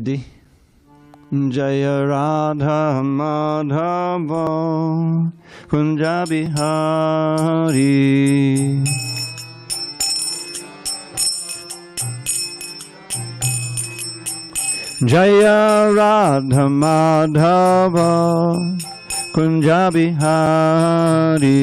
Jaya Radha Madhava Kunja Bihari. Jaya Radha Madhava Kunja Bihari.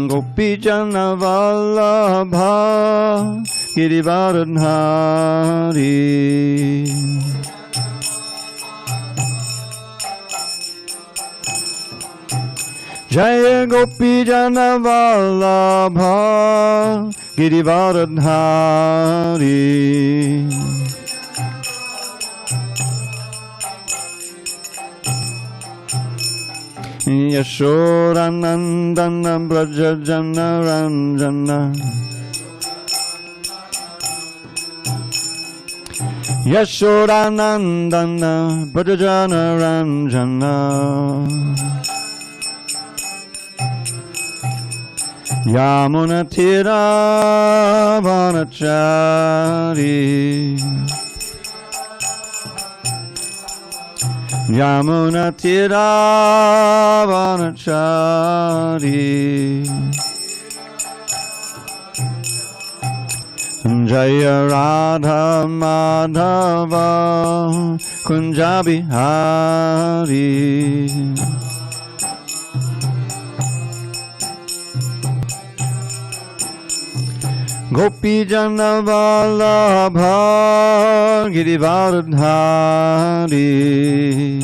Gopi Jana Vallabha Girivardhari. Jaya Gopi Jana Vallabha Girivardhari. Yashodanandana Braja Jana Ranjana. Yashodanandana Braja Jana Ranjana. Yamuna Tira Vanachari. Yamuna Tira Vanachari. Jaya Radha Madhava Kunja Bihari. Gopi Jana Vallabha Girivardhari.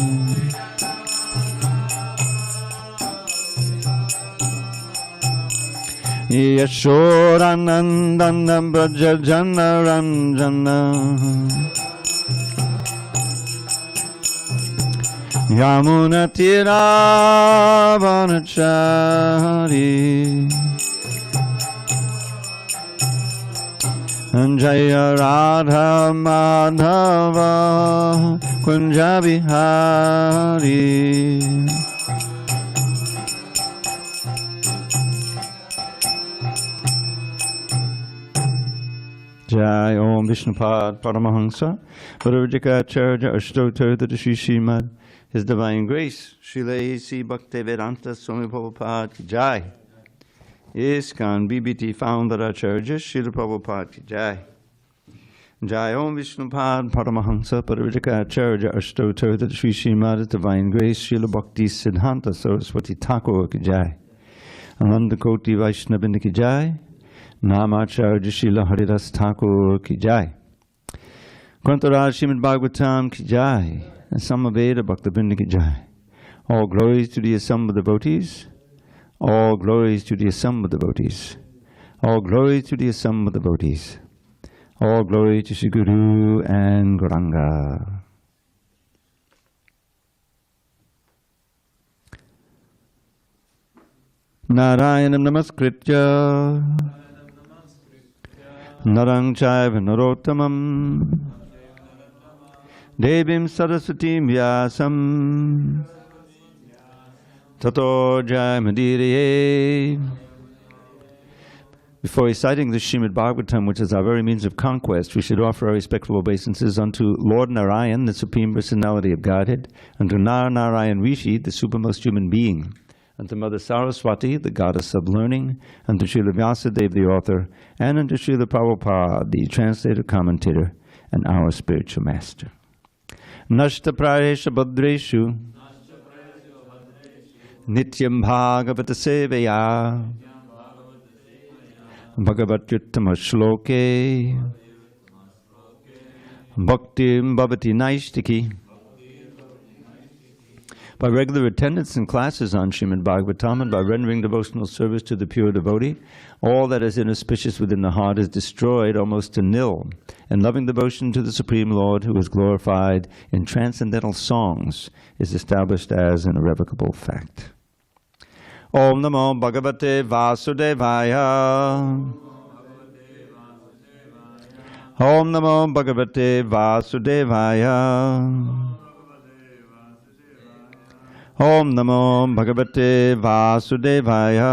Yashodanandana Braja Jana Ranjana. Yamuna Tira Vanachari. Jaya Radha Madhava Kunja Bihari. Jai Om Vishnupad Paramahansa Varavajikacharya Ashtotar Tadashi Srimad His Divine Grace Srila A.C. Bhaktivedanta Swami Prabhupada Ki Jai. ISKCON BBT Founder Acharya Srila Prabhupada Ki Jai. Jai Om Vishnupad Paramahansa Varavajikacharya Ashtotar Tadashi Srimad His Divine Grace Srila Bhakti Siddhanta Saraswati Thakur Ki Jai. Ananda Koti Vaishnavindra Ki Jai. Namacharya Srila Haridas Thakur Ki Jai. Grantaraj Srimad Bhagavatam Ki Jai. And Samaveda Bhaktivinoda Ki Jai. All glories to the assembled devotees. All glories to the assembled devotees. All glories to the assembled devotees. All glory to Sri Guru and Gauranga. Narayanam Namaskritya Narang Chaiva Narottamam Devim Saraswatim Vyasam Tato Jayamudiriye. Before reciting the Srimad Bhagavatam, which is our very means of conquest, we should offer our respectful obeisances unto Lord Narayan, the Supreme Personality of Godhead, unto Nar Narayan Rishi, the supermost human being, unto Mother Saraswati, the goddess of learning, unto Srila Vyasadeva, the author, and unto Srila Prabhupada, the translator, commentator, and our spiritual master. Nashta Prayesha Bhadreshu Nityam Bhagavata Sevaya Bhagavatyuttama Shloke Bhaktim Bhavati Naistiki. By regular attendance in classes on Srimad Bhagavatam and by rendering devotional service to the pure devotee, all that is inauspicious within the heart is destroyed almost to nil, and loving devotion to the Supreme Lord, who is glorified in transcendental songs, is established as an irrevocable fact. Om Namo Bhagavate Vasudevaya. Om Namo Bhagavate Vasudevaya. Om Namo Bhagavate Vasudevaya.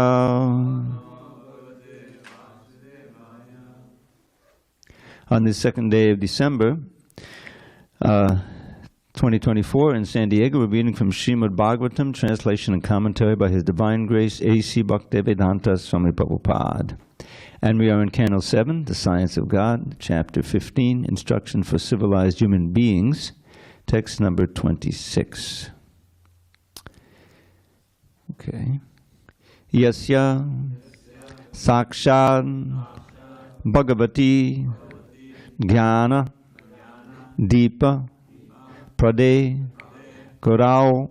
On the second day of December, 2024 in San Diego, we're reading from Srimad Bhagavatam, translation and commentary by His Divine Grace A.C. Bhaktivedanta Swami Prabhupada. And we are in Canto 7, The Science of God, Chapter 15, Instruction for Civilized Human Beings, text number 26. Okay. Yasya Sakshad Bhagavati Jnana Deepa Prade Gurau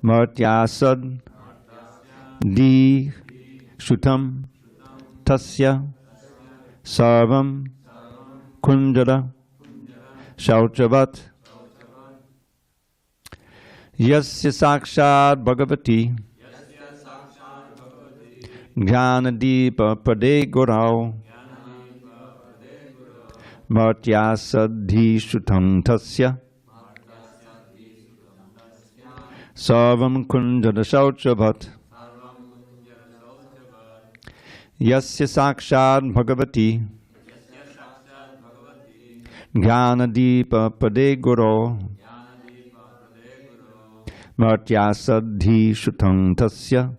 Martyasad Di Shutam Tasya Sarvam Kunjara Shauchavat Yasya Sakshad Bhagavati Jnanadeepa Prade Gurau Martyasadhi Shutam Tasya Sarvam Kunjara Shauchavat Yasya Sakshad Bhagavati Jnanadeepa Prade Gurau Martyasadhi Shutam Tasya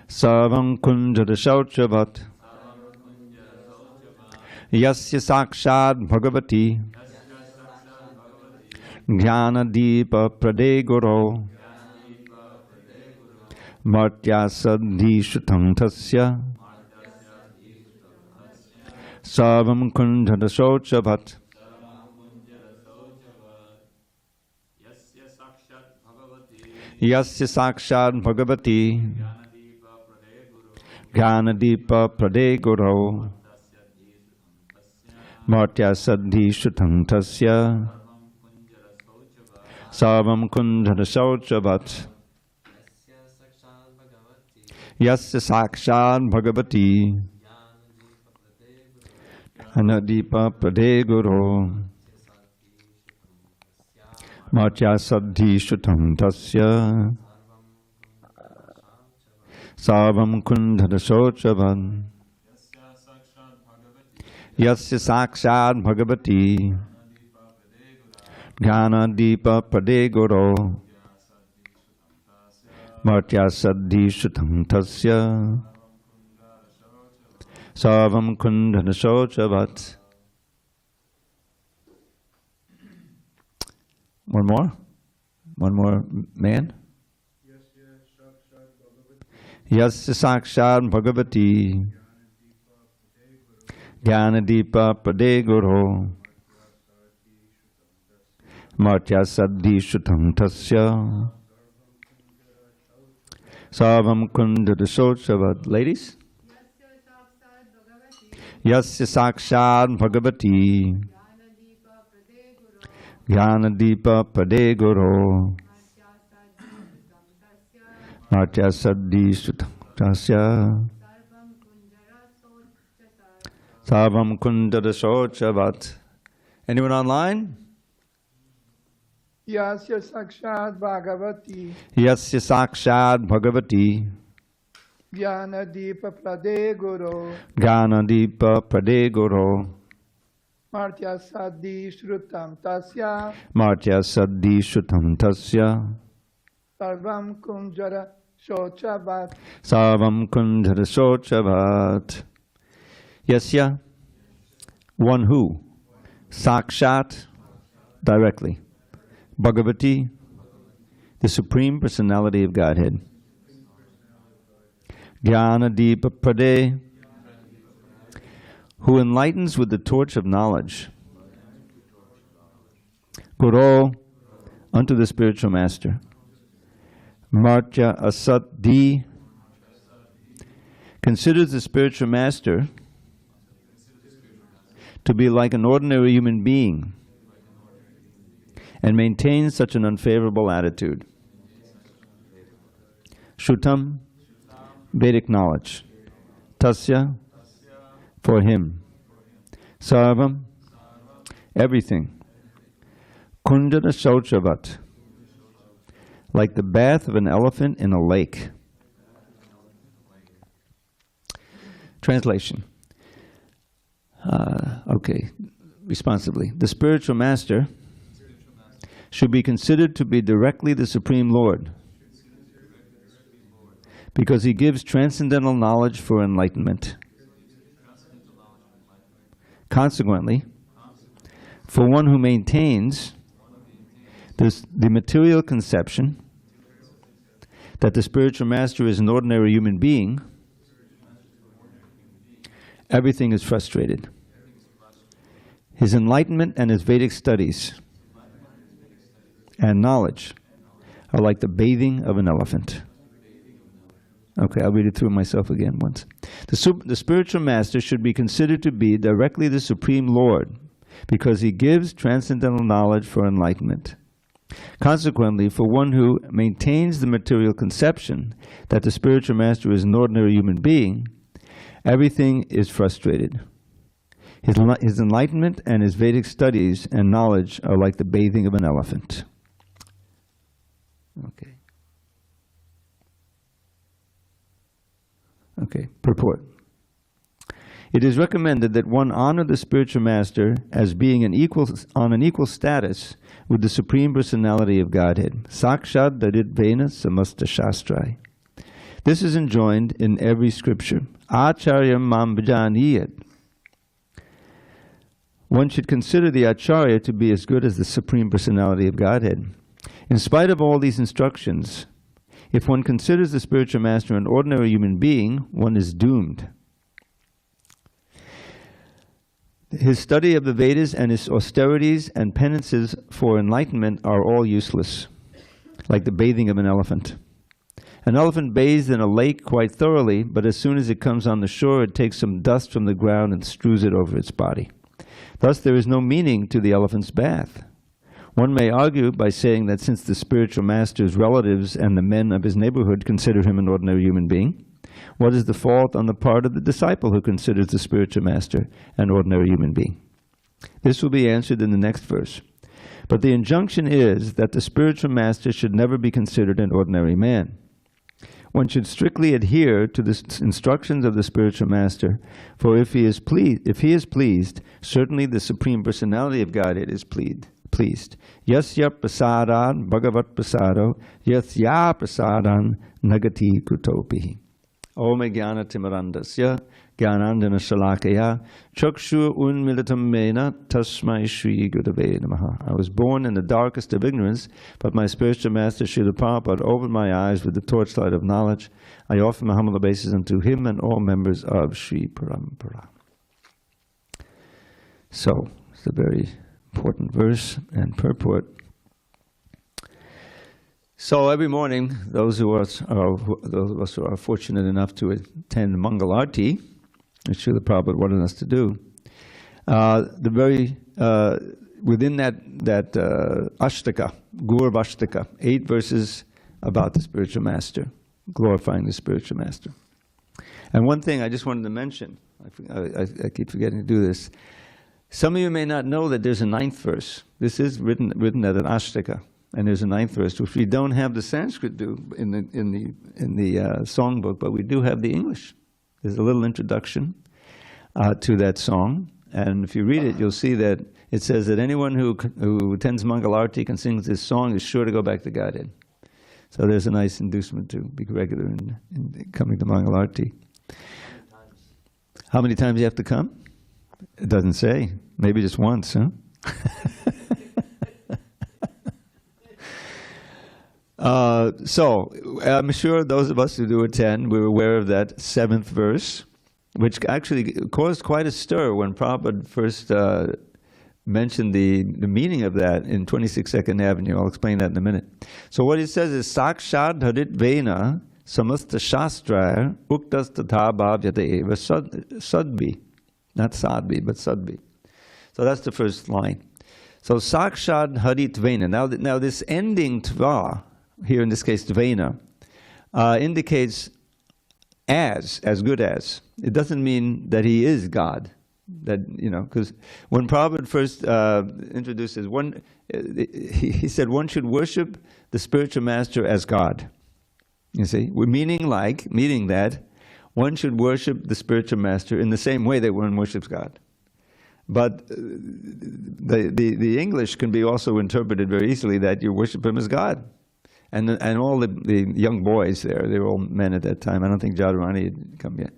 Sarvam Kunjara Shauchavat Yasya Sakshad Bhagavati Jnanadeepa Prade Gurau Martyasadhi Shutam Tasya Sarvam Kunjara Shauchavat Yasya Sakshad Bhagavati Jnanadeepa Prade Gurau Martyasadhi Shutam Tasya Sarvam Kunjara Shauchavat Yasya Sakshad Bhagavati Jnanadeepa Prade Gurau Martyasadhi Shutam Tasya Sarvam Kunjara Shauchavat Yasya Sakshad Bhagavati Jnanadeepa Prade Gurau Martyasadhi Shutam Tasya Sarvam Kunjara Shauchavat. One more man. Yasya Sakshad Bhagavati Jnanadeepa Prade Gurau Martyasadhi Shutam Tasya Sarvam Kunjara Shauchavat. Ladies? Yasya Sakshad Bhagavati Jnanadeepa Prade Gurau Martyasadhi Shutam Tasya Sarvam Kunjara Shauchavat. Anyone online? Yasya Sakshad Bhagavati Yasya Sakshad Bhagavati Jnanadeepa Prade Gurau Jnanadeepa Prade Gurau Martyasadhi Shrutam Tasya Martyasadhi Shutam Tasya Sarvam Kunjara Shauchavat Sarvam Kunjara Shauchavat. Yasya, one who, Sakshat, directly, Bhagavati, the Supreme Personality of Godhead, Jnanadeepa Prade, who enlightens with the torch of knowledge, Guru, unto the spiritual master, Martya Asadhi, considers the spiritual master to be like an ordinary human being and maintains such an unfavorable attitude. Shrutam, Vedic knowledge. Tasya, for him. Sarvam, everything. Kunjara Shauchavat, like the bath of an elephant in a lake. Translation. Okay, responsibly. The spiritual master should be considered to be directly the Supreme Lord, because he gives transcendental knowledge for enlightenment. Consequently, for one who maintains the material conception that the spiritual master is an ordinary human being, everything is frustrated. His enlightenment and his Vedic studies and knowledge are like the bathing of an elephant. Okay, I'll read it through myself again once. The spiritual master should be considered to be directly the Supreme Lord, because he gives transcendental knowledge for enlightenment. Consequently, for one who maintains the material conception that the spiritual master is an ordinary human being, everything is frustrated. His enlightenment and his Vedic studies and knowledge are like the bathing of an elephant. Okay. Okay, purport. It is recommended that one honor the spiritual master as being on an equal status with the Supreme Personality of Godhead. Sakshat Daritvena Samasta Shastrai. This is enjoined in every scripture. Acharyam mam bhajaniyat. One should consider the Acharya to be as good as the Supreme Personality of Godhead. In spite of all these instructions, if one considers the spiritual master an ordinary human being, one is doomed. His study of the Vedas and his austerities and penances for enlightenment are all useless, like the bathing of an elephant. An elephant bathes in a lake quite thoroughly, but as soon as it comes on the shore, it takes some dust from the ground and strews it over its body. Thus, there is no meaning to the elephant's bath. One may argue by saying that since the spiritual master's relatives and the men of his neighborhood consider him an ordinary human being, what is the fault on the part of the disciple who considers the spiritual master an ordinary human being? This will be answered in the next verse. But the injunction is that the spiritual master should never be considered an ordinary man. One should strictly adhere to the instructions of the spiritual master, for if he is pleased, certainly the Supreme Personality of Godhead is pleased. Yasya prasadan bhagavat prasado yasya prasadan nagati kutopihi. Om jnana timarandasya jnanandana shalakaya chakshu unmilitam mena tasmai shri gurave namaha. I was born in the darkest of ignorance, but my spiritual master Srila Prabhupada opened my eyes with the torchlight of knowledge. I offer my humble obeisances unto him and all members of Sri Parampara. So, it's a very important verse and purport. So every morning, those of us who are fortunate enough to attend Mangal Arti, which Srila Prabhupada wanted us to do, within that Ashtaka, Gaurav Ashtaka, 8 verses about the spiritual master, glorifying the spiritual master. And one thing I just wanted to mention, I keep forgetting to do this. Some of you may not know that there's a 9th verse. This is written as an Ashtaka. And there's a 9th verse, which we don't have the Sanskrit in the songbook, but we do have the English. There's a little introduction to that song, and if you read it, you'll see that it says that anyone who attends Mangal Arti and sings this song is sure to go back to Godhead. So there's a nice inducement to be regular in coming to Mangal Arti. How many times do you have to come? It doesn't say. Maybe just once, huh? So, I'm sure those of us who do attend, we're aware of that 7th verse, which actually caused quite a stir when Prabhupada first mentioned the meaning of that in 26 Second Avenue. I'll explain that in a minute. So what he says is, Sakshad Harit Vena Samasta Shastraya Uktas Tatha Bhavyata Eva Sadbi. Not Sadbi, but Sadbi. So that's the first line. So Sakshad Harit Vena. Now this ending Tva, here in this case Dvena, indicates as good as. It doesn't mean that he is God. That, because when Prabhupada first introduces he said one should worship the spiritual master as God. You see, meaning that one should worship the spiritual master in the same way that one worships God. But the English can be also interpreted very easily that you worship him as God. And all the young boys there, they were all men at that time. I don't think Jadharani had come yet.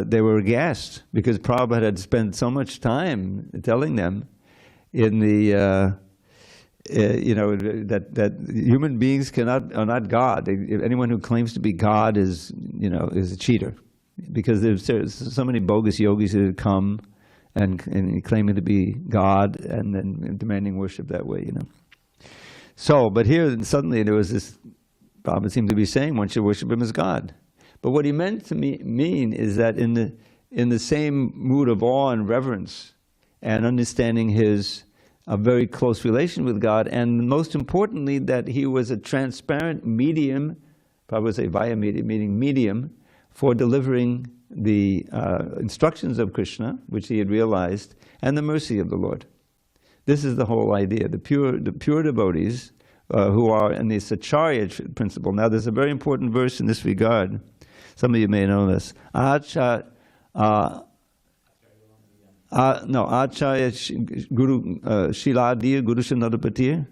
They were aghast because Prabhupada had spent so much time telling them in the that human beings are not God. Anyone who claims to be God is a cheater, because there's so many bogus yogis that have come and claiming to be God and then demanding worship that way. So, but here suddenly there was this. Prabhupada seemed to be saying one should worship him as God. But what he meant to mean is that in the same mood of awe and reverence and understanding his a very close relation with God, and most importantly that he was a transparent medium, Prabhupada would say via medium, meaning medium, for delivering the instructions of Krishna, which he had realized, and the mercy of the Lord. This is the whole idea. The pure devotees who are in the Sacharya principle. Now there's a very important verse in this regard. Some of you may know this. Acharya Guru Shiladiya Guru Shanadapatir.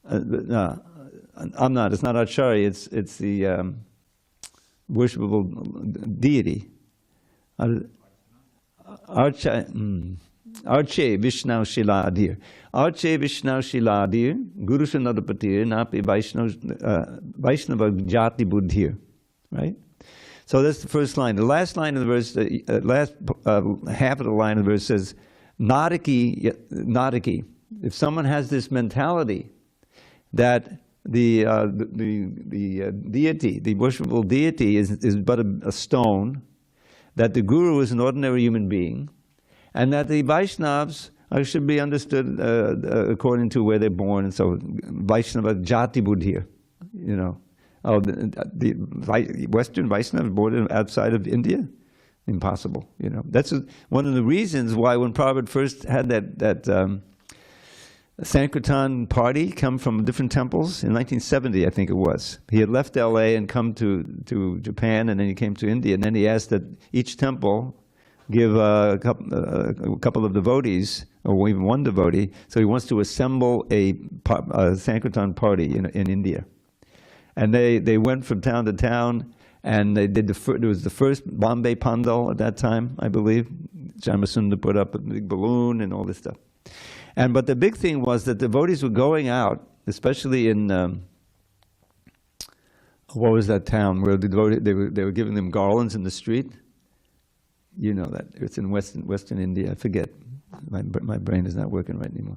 I'm not. It's not Acharya. It's the worshipable deity. Arche Vishnu Shiladir. Arche Vishnu Shiladir, Guru Shanadapatir, Napi Vaishnava Jati Buddhir. Right? So that's the first line. The last line of the verse, last half of the line of the verse says, Nadaki. If someone has this mentality that the deity, the worshipable deity is but a stone, that the Guru is an ordinary human being, and that the Vaishnavas should be understood according to where they're born, and so Vaishnava Jati Buddhir, the Western Vaishnava born outside of India? Impossible, That's one of the reasons why when Prabhupada first had that Sankirtan party come from different temples in 1970, I think it was. He had left LA and come to Japan, and then he came to India, and then he asked that each temple give a couple of devotees, or even one devotee. So he wants to assemble a Sankirtan party in India. And they went from town to town, and they did it was the first Bombay Pandal at that time, I believe. Jamasunda put up a big balloon and all this stuff. But the big thing was that devotees were going out, especially in what was that town where they were giving them garlands in the street. You know that it's in Western India. I forget. My brain is not working right anymore.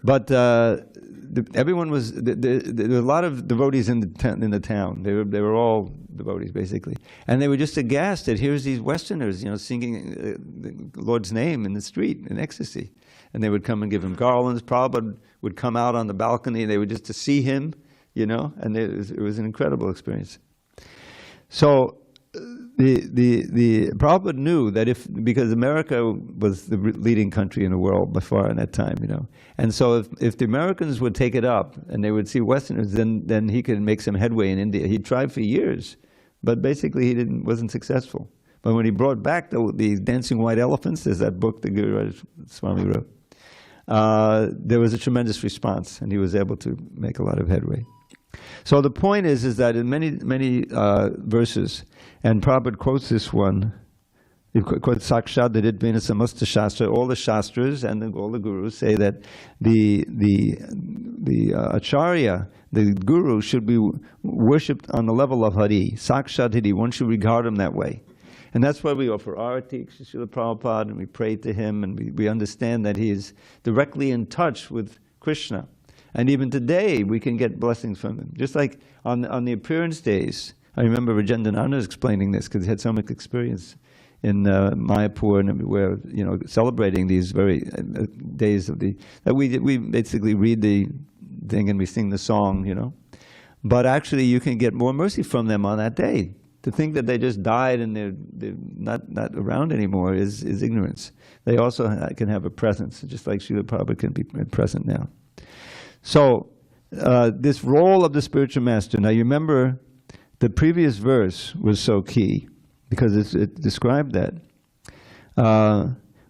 But everyone was. There were a lot of devotees in the town. They were all devotees basically, and they were just aghast that here's these Westerners, singing the Lord's name in the street in ecstasy. And they would come and give him garlands. Prabhupada would come out on the balcony. They would just to see him, and it was an incredible experience. So the Prabhupada knew that because America was the leading country in the world by far in that time, and so if the Americans would take it up and they would see Westerners, then he could make some headway in India. He tried for years, but basically he wasn't successful. But when he brought back the Dancing White Elephants, there's that book the Guru Swami wrote. There was a tremendous response, and he was able to make a lot of headway. So the point is that in many verses, and Prabhupada quotes this one, he quotes Sakshat Didvena Samasta Shastra. All the Shastras and all the Gurus say that the Acharya, the Guru, should be worshipped on the level of Hari, Sakshat Hari. One should regard him that way. And that's why we offer arati to Srila Prabhupada, and we pray to him, and we understand that he is directly in touch with Krishna. And even today, we can get blessings from him. Just like on the appearance days, I remember Rajendrananda explaining this, because he had so much experience in Mayapur and everywhere, celebrating these very days of that we basically read the thing and we sing the song, But actually, you can get more mercy from them on that day. To think that they just died and they're not around anymore is ignorance. They also can have a presence, just like Srila Prabhupada can be present now. So this role of the spiritual master. Now you remember the previous verse was so key because it described that.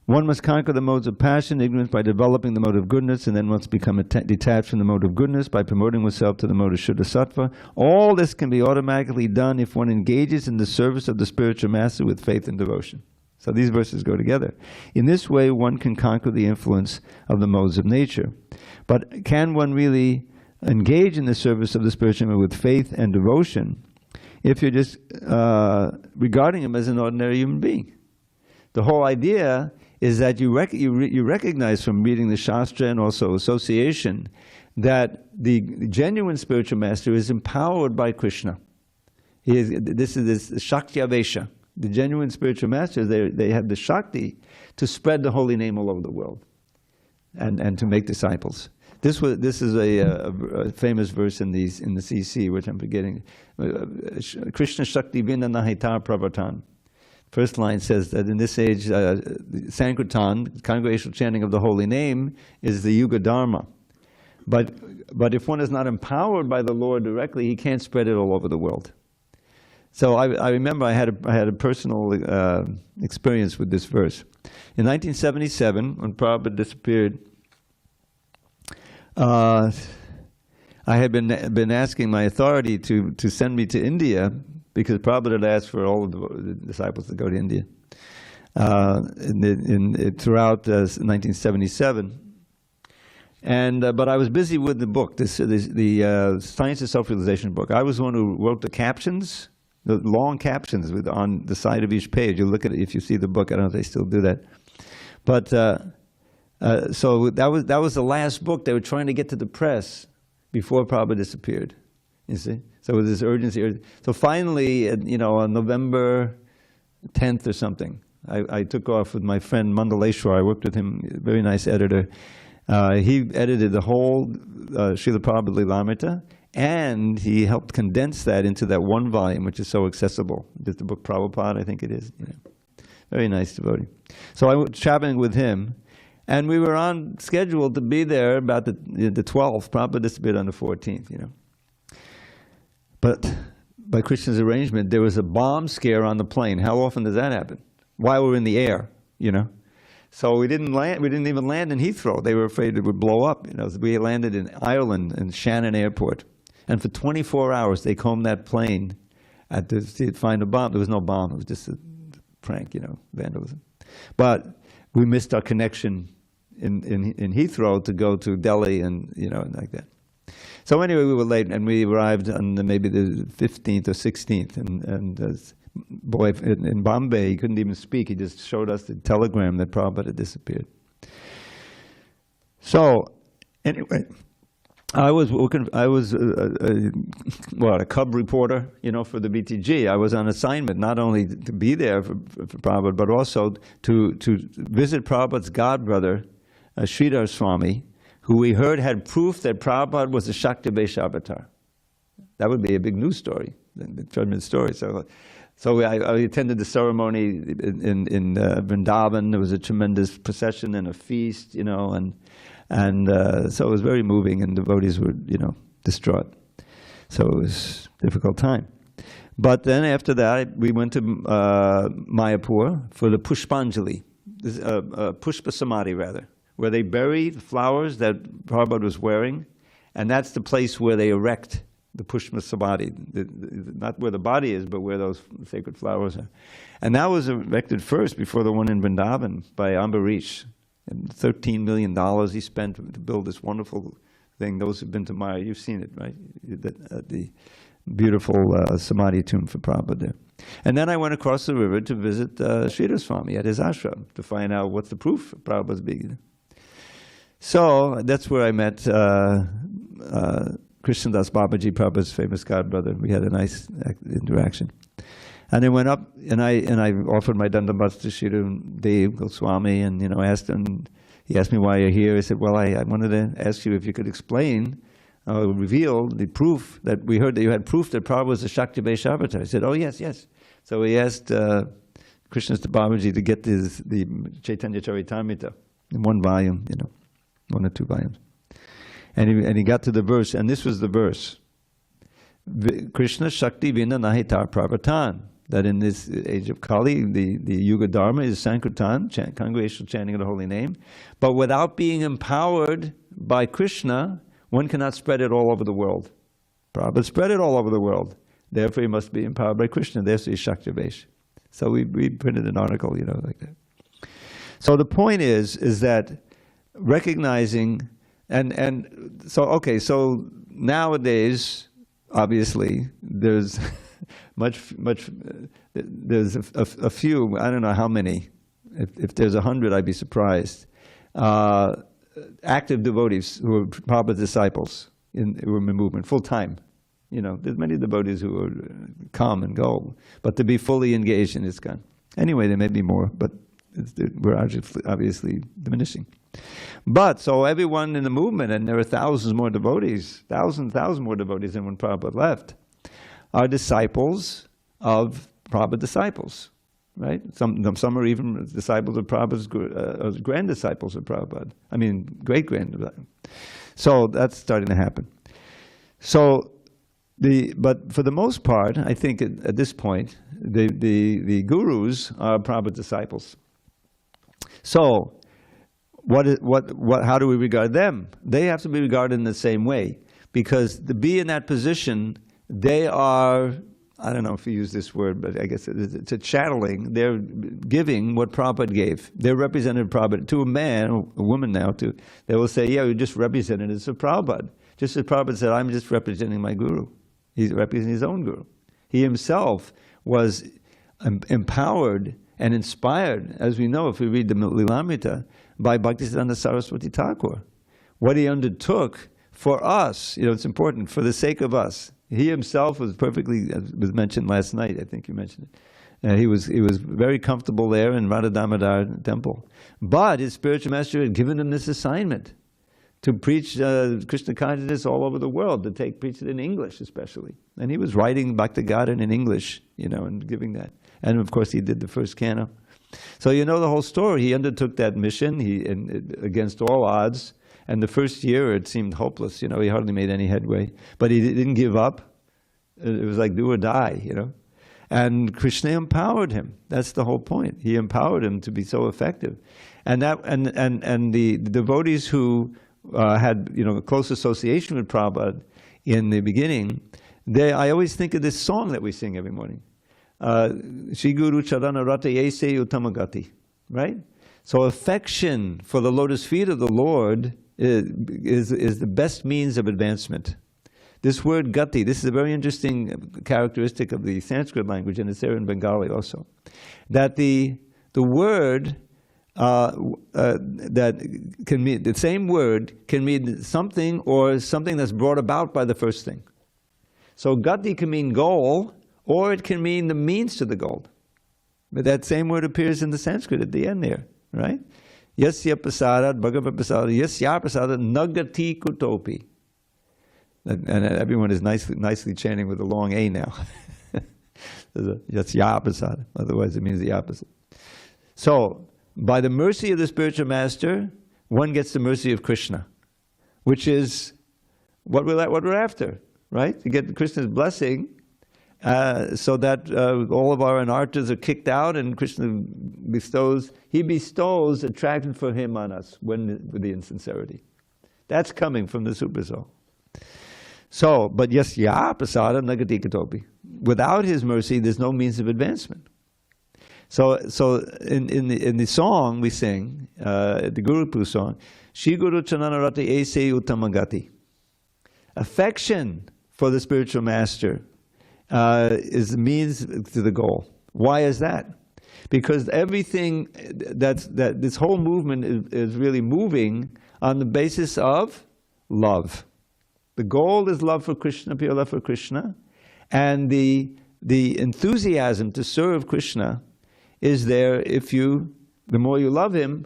One must conquer the modes of passion, ignorance, by developing the mode of goodness, and then must become detached from the mode of goodness by promoting oneself to the mode of Shuddha Sattva. All this can be automatically done if one engages in the service of the spiritual master with faith and devotion. So these verses go together. In this way, one can conquer the influence of the modes of nature. But can one really engage in the service of the spiritual master with faith and devotion if you're just regarding him as an ordinary human being? The whole idea is that you recognize from reading the Shastra and also association that the genuine spiritual master is empowered by Krishna. This is this Shakti Avesha. The genuine spiritual masters, they have the Shakti to spread the holy name all over the world and to make disciples. This is a famous verse in the CC, which I'm forgetting. Krishna Shakti Vina Nahitar Pravatan. First line says that in this age, Sankirtan, congregational chanting of the holy name, is the Yuga Dharma. But if one is not empowered by the Lord directly, he can't spread it all over the world. So I remember I had a personal experience with this verse. In 1977, when Prabhupada disappeared, I had been asking my authority to send me to India, because Prabhupada had asked for all of the disciples to go to India throughout 1977. But I was busy with the book, the Science of Self-Realization book. I was the one who wrote the captions, the long captions on the side of each page. You look at it if you see the book. I don't know if they still do that. But so that was the last book they were trying to get to the press before Prabhupada disappeared. You see. So with this urgency, so finally, on November 10th or something, I took off with my friend Mandaleshwar. I worked with him, a very nice editor. He edited the whole Srila Prabhupada Lilamrita, and he helped condense that into that one volume, which is so accessible. Just the book Prabhupada, I think it is. Very nice devotee. So I was traveling with him, and we were on schedule to be there about the 12th. Prabhupada disappeared on the 14th, But by Krishna's arrangement, there was a bomb scare on the plane. How often does that happen? While we're in the air, So we didn't land. We didn't even land in Heathrow. They were afraid it would blow up. We landed in Ireland, in Shannon Airport, and for 24 hours they combed that plane to find a bomb. There was no bomb. It was just a prank, vandalism. But we missed our connection in Heathrow to go to Delhi and like that. So anyway, we were late, and we arrived on maybe the 15th or 16th, and boy, in Bombay, he couldn't even speak. He just showed us the telegram that Prabhupada had disappeared. So anyway, I was a cub reporter, for the BTG. I was on assignment not only to be there for Prabhupada, but also to visit Prabhupada's godbrother, Sridhar Swami, who we heard had proof that Prabhupada was a Shakti Vesha avatar. That would be a big news story, a tremendous story. So I attended the ceremony in Vrindavan. There was a tremendous procession and a feast, so it was very moving, and devotees were, distraught. So it was a difficult time. But then after that, we went to Mayapur for the Pushpanjali, Pushpa Samadhi rather, where they bury the flowers that Prabhupada was wearing, and that's the place where they erect the Pushpa Samadhi, not where the body is, but where those sacred flowers are. And that was erected first before the one in Vrindavan by Ambarish. And $13 million he spent to build this wonderful thing. Those who've been to Maya, you've seen it, right? The beautiful Samadhi tomb for Prabhupada there. And then I went across the river to visit Sridhar Swami at his ashram to find out what's the proof of Prabhupada's being. So that's where I met Krishnadas Babaji, Prabhupada's famous godbrother. We had a nice interaction. And I went up, and I offered my dandavats to Sridhar Dev Goswami, and asked him. He asked me why you're here. I said, well, I wanted to ask you if you could explain, reveal the proof that we heard that you had proof that Prabhupada was a Shakti Vesha avatar. I said, oh yes. So he asked Krishnadas Babaji to get the Chaitanya Charitamrita in one volume, 1 or 2 volumes. And he got to the verse, and this was the verse. Krishna Shakti Vina Nahitar Pravatan. that in this age of Kali, the Yuga Dharma is Sankirtan, congregational chanting of the holy name. But without being empowered by Krishna, one cannot spread it all over the world. Prabhupada spread it all over the world. Therefore, he must be empowered by Krishna. There's the Shaktivesh. So we printed an article, like that. So the point is that recognizing, so nowadays, obviously, there's there's a few, I don't know how many, if there's 100, I'd be surprised, active devotees who are Prabhupada's disciples who are in the movement, full time. There's many devotees who come and go, but to be fully engaged in ISKCON. Anyway, there may be more, but we're obviously diminishing. But, so everyone in the movement, and there are thousands more devotees, thousands more devotees than when Prabhupada left, are disciples of Prabhupada disciples, right? Some are even disciples of Prabhupada's grand disciples of Prabhupada. I mean, great-grand. So that's starting to happen. So, but for the most part, I think at this point, the gurus are Prabhupada disciples. So, how do we regard them? They have to be regarded in the same way, because to be in that position, they are, I don't know if you use this word, but I guess it's a channeling. They're giving what Prabhupada gave. They're represented Prabhupada to a man, or a woman now, they will say, yeah, you just represented as a Prabhupada. Just as Prabhupada said, I'm just representing my guru. He's representing his own guru. He himself was empowered and inspired, as we know if we read the Lilamrita, by Bhaktisiddhanta Saraswati Thakur. What he undertook for us, it's important, for the sake of us. He himself was perfectly, as was mentioned last night, I think you mentioned it. He was very comfortable there in Radha Damodar temple. But his spiritual master had given him this assignment to preach Krishna consciousness all over the world, to preach it in English especially. And he was writing Bhakti-gata in English, and giving that. And of course he did the first canto. So you know the whole story. He undertook that mission against all odds. And the first year it seemed hopeless, he hardly made any headway. But he didn't give up. It was like do or die, And Krishna empowered him. That's the whole point. He empowered him to be so effective. And the devotees who had a close association with Prabhupada in the beginning, I always think of this song that we sing every morning. Shri Guru Charana Rata Yese Uttamagati. Right? So affection for the lotus feet of the Lord is the best means of advancement. This word gati, this is a very interesting characteristic of the Sanskrit language, and it's there in Bengali also. That the word that can mean, the same word can mean something or something that's brought about by the first thing. So gati can mean goal, or it can mean the means to the goal. But that same word appears in the Sanskrit at the end there, right? Yasya prasadat, Bhagavad prasadat, yasya prasadat, nagati kutopi. And everyone is nicely chanting with a long A now. Yasya prasadat, otherwise it means the opposite. So, by the mercy of the spiritual master, one gets the mercy of Krishna, which is what we're after, right? To get Krishna's blessing, so that all of our anarthas are kicked out, and Krishna bestows attraction for him on us with the insincerity. That's coming from the Super Soul. So, but yasya prasada nagati katopi. Without his mercy, there's no means of advancement. So in the song we sing, the Guru Puru song, Shri Guru Chananarati Ese Uttamagati. Affection for the spiritual master is the means to the goal. Why is that? Because everything that this whole movement is really moving on the basis of love. The goal is love for Krishna, pure love for Krishna, and the enthusiasm to serve Krishna is there the more you love him,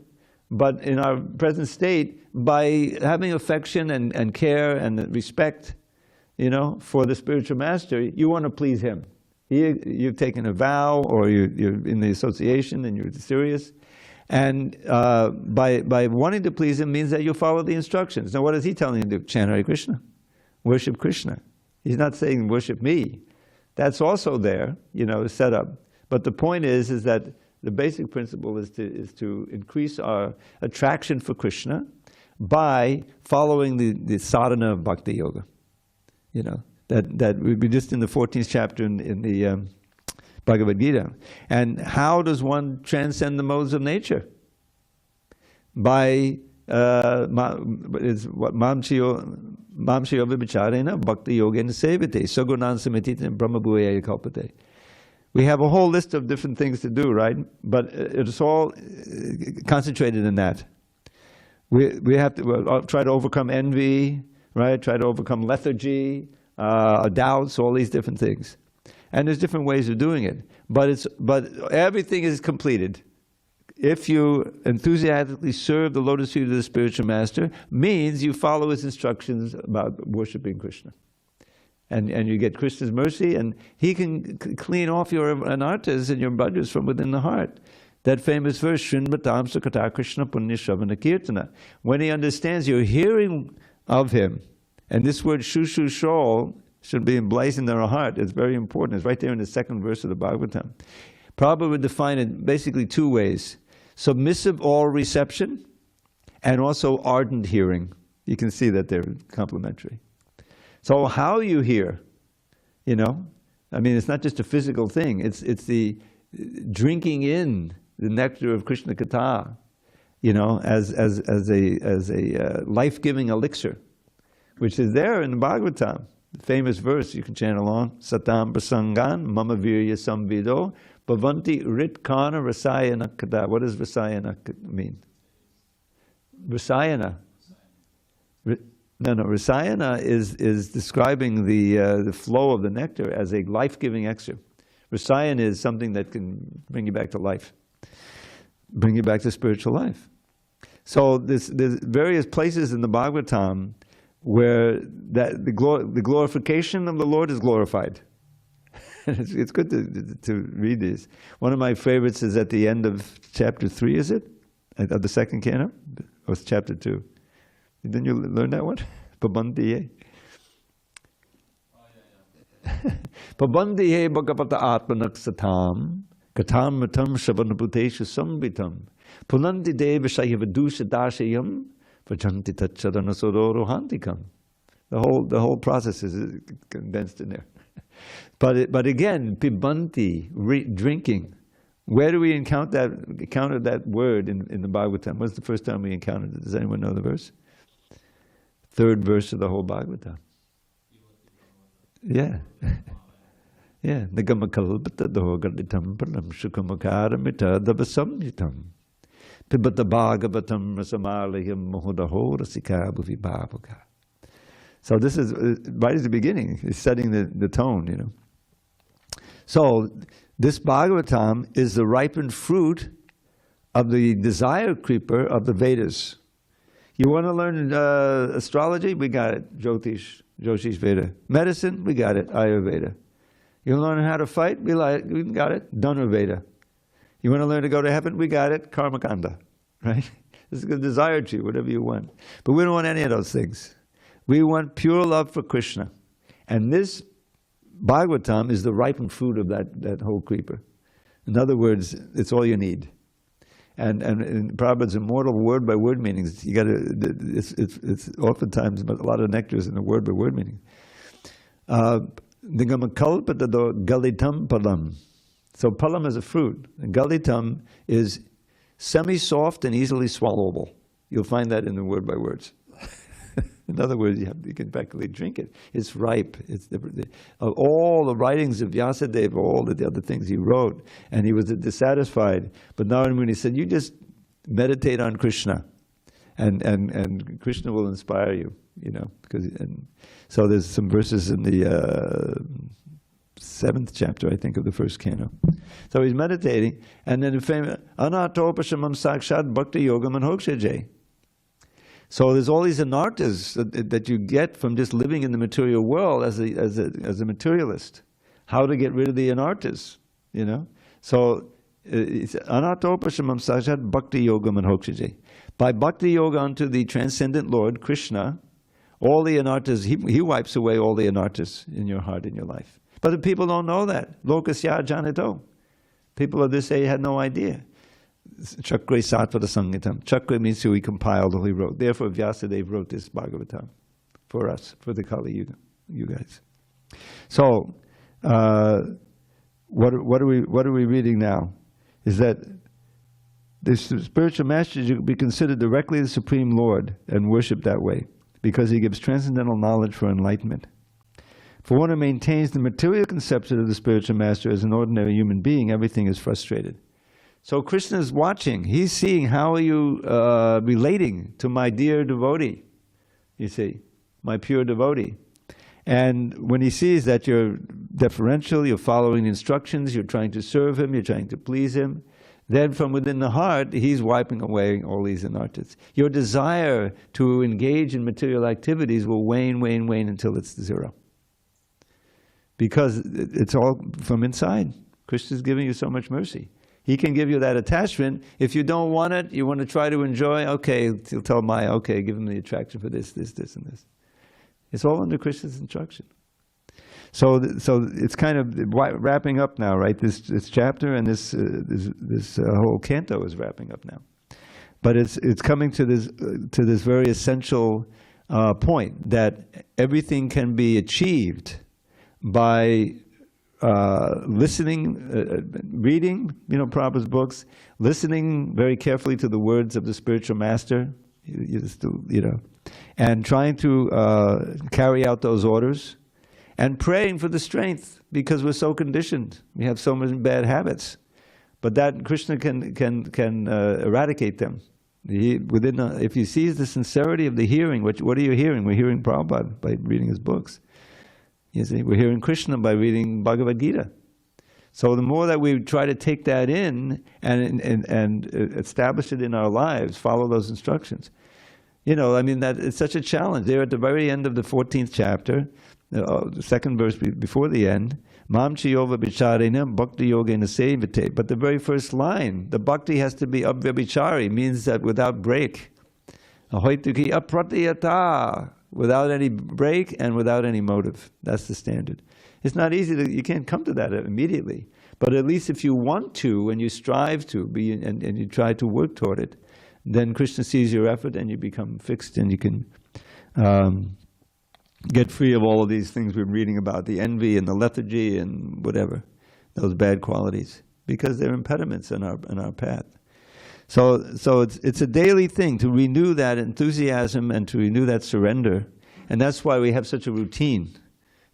but in our present state, by having affection and care and respect, for the spiritual master, you want to please him. You've taken a vow, or you're in the association and you're serious. And by wanting to please him means that you follow the instructions. Now what is he telling you to do? Chant Hare Krishna. Worship Krishna. He's not saying worship me. That's also there, set up. But the point is that the basic principle is to increase our attraction for Krishna by following the sadhana of Bhakti Yoga. That would be just in the 14th chapter in the Bhagavad Gita. And how does one transcend the modes of nature? By Mamshiyo vibhacharena bhakti yogena sevate sagunan samitita brahma bhuyaya kalpate. We have a whole list of different things to do, right? But it's all concentrated in that. We have to try to overcome envy, right? Try to overcome lethargy, doubts, all these different things. And there's different ways of doing it. But everything is completed if you enthusiastically serve the lotus feet of the spiritual master, means you follow his instructions about worshiping Krishna. And you get Krishna's mercy, and he can clean off your anarthas and your badhas from within the heart. That famous verse, Srinmatam Sukata Krishna Punya Shavana Kirtana. When he understands you're hearing of him, and this word Shushu Shol should be emblazoned in our heart. It's very important. It's right there in the second verse of the Bhagavatam. Prabhupada would define it basically two ways. Submissive oral reception, and also ardent hearing. You can see that they're complementary. So how you hear, it's not just a physical thing. It's the drinking in the nectar of Krishna Katha, as a life-giving elixir, which is there in the Bhagavatam. The famous verse you can chant along: Satam prasangan mama virya samvido bhavanti ritkana rasayana kada. What does rasayana mean? Rasayana. Rasayana is describing the flow of the nectar as a life-giving elixir. Rasayana is something that can bring you back to life, bring you back to spiritual life. So there's various places in the Bhagavatam where the glorification of the Lord is glorified. It's good to read these. One of my favorites is at the end of chapter 3, is it? Of the second canto? Or it's chapter 2? Didn't you learn that one? Pabandiye. Pabandiye bhagavata atmanak satam katam matam shavanabhuteshu samvitam punanti deva shayavadusha dashayam vajanti tachadana sodoro hantikam. The whole process is condensed in there. But again, pibanti, drinking. Where do we encounter that word in the Bhagavatam? What's the first time we encountered it? Does anyone know the verse? Third verse of the whole Bhagavatam. Yeah. Yeah. Nagamakalpata dogaditam pranam shukamakaramita davasamyitam pibata bhagavatam rasamaliham mohodaho rasika bhuvibhavaka. So this is right at the beginning. It's setting the tone, So this Bhagavatam is the ripened fruit of the desire creeper of the Vedas. You want to learn astrology? We got it. Jyotish Veda. Medicine? We got it. Ayurveda. You want to learn how to fight? We got it. Dhanurveda. You want to learn to go to heaven? We got it. Karmakanda. Right? This is a desire tree, whatever you want. But we don't want any of those things. We want pure love for Krishna. And this Bhagavatam is the ripened fruit of that whole creeper. In other words, it's all you need. And in Prabhupada's immortal word-by-word meanings, you got to. It's oftentimes, but a lot of nectars in the word-by-word meaning. Nigamakalpatado galitam palam. So palam is a fruit. And galitam is semi-soft and easily swallowable. You'll find that in the word-by-words. In other words, you can practically drink it. It's ripe. It's all the writings of Vyasadeva, all the other things he wrote, and he was dissatisfied. But now when he said, you just meditate on Krishna, and Krishna will inspire you, So there's some verses in the 7th chapter, I think, of the first canto. So he's meditating, and then the famous Anatopashamam Sakshad Bhakti Yogam and Hokshaje. So there's all these anarthas that you get from just living in the material world as a materialist. How to get rid of the anarthas, So it's anarthopashamam sajat bhakti yogam and hokshaje. By bhakti yoga unto the transcendent Lord Krishna, all the anarthas, he wipes away all the anarthas in your heart, in your life. But the people don't know that. Lokasya janito. People of this age had no idea. Chakra Satvata Sangitam. Chakra means who he compiled or he wrote. Therefore, Vyasadeva wrote this Bhagavatam for us, for the Kali Yuga, you guys. So, what are we reading now? Is that the spiritual master should be considered directly the Supreme Lord and worshipped that way, because he gives transcendental knowledge for enlightenment. For one who maintains the material conception of the spiritual master as an ordinary human being, everything is frustrated. So Krishna is watching. He's seeing, how are you relating to my dear devotee, you see, my pure devotee. And when he sees that you're deferential, you're following the instructions, you're trying to serve him, you're trying to please him, then from within the heart, he's wiping away all these anarthas. Your desire to engage in material activities will wane until it's zero. Because it's all from inside. Krishna's giving you so much mercy. He can give you that attachment. If you don't want it, you want to try to enjoy, okay, he'll tell Maya, okay, give him the attraction for this, and this. It's all under Krishna's instruction. So it's kind of wrapping up now, right? This chapter and this whole canto is wrapping up now. But it's coming to this very essential point that everything can be achieved by listening, reading, Prabhupada's books, listening very carefully to the words of the spiritual master, and trying to carry out those orders, and praying for the strength, because we're so conditioned. We have so many bad habits, but that Krishna can eradicate them. If he sees the sincerity of the hearing, what are you hearing? We're hearing Prabhupada by reading his books. You see, we're hearing Krishna by reading Bhagavad Gita. So the more that we try to take that in and establish it in our lives, follow those instructions. That it's such a challenge. There at the very end of the 14th chapter, the second verse before the end, Mam Chiyova Bicharena Bhakti Yogena Sevate. But the very first line, the bhakti has to be abhyabichari, means that without break. Ahoituki apratiyata, without any break and without any motive. That's the standard. It's not easy you can't come to that immediately. But at least if you want to and you strive to be and you try to work toward it, then Krishna sees your effort and you become fixed and you can get free of all of these things we're reading about, the envy and the lethargy and whatever, those bad qualities, because they're impediments in our path. So it's a daily thing to renew that enthusiasm and to renew that surrender. And that's why we have such a routine,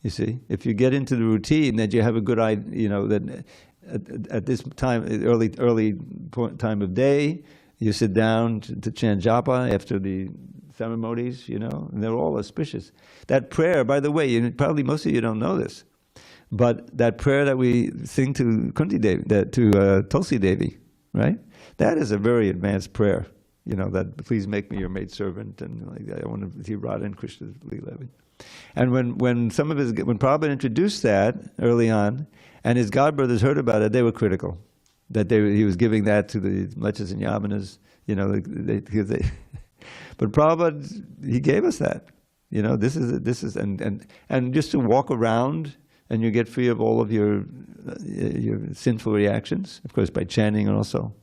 you see. If you get into the routine, that you have a good idea, that at this time, early time of day, you sit down to chant japa after the ceremonies, and they're all auspicious. That prayer, by the way, probably most of you don't know this, but that prayer that we sing to Kunti Devi, to Tulsi Devi, right? That is a very advanced prayer, that please make me your maidservant, and I want to see Radha and Krishna's Leela. And when Prabhupada introduced that early on, and his godbrothers heard about it, they were critical. That he was giving that to the Mlechas and Yavanas, but Prabhupada, he gave us that. This is and just to walk around and you get free of all of your sinful reactions, of course, by chanting also.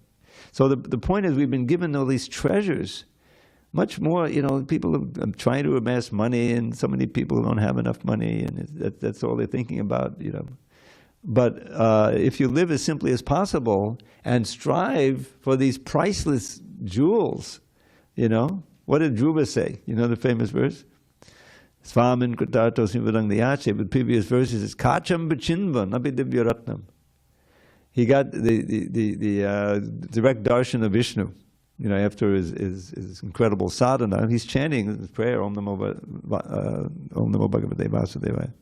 So the point is, we've been given all these treasures, much more. People are trying to amass money, and so many people don't have enough money, and that's all they're thinking about. But if you live as simply as possible and strive for these priceless jewels, what did Dhruva say? The famous verse? Svamin Kritato Simvadang Diyache, but previous verses is Kacham Bachinvan Abhidivya Ratnam. He got the direct darshan of Vishnu, after his incredible sadhana. He's chanting his prayer, Om Namo Bhagavate Vasudevaya.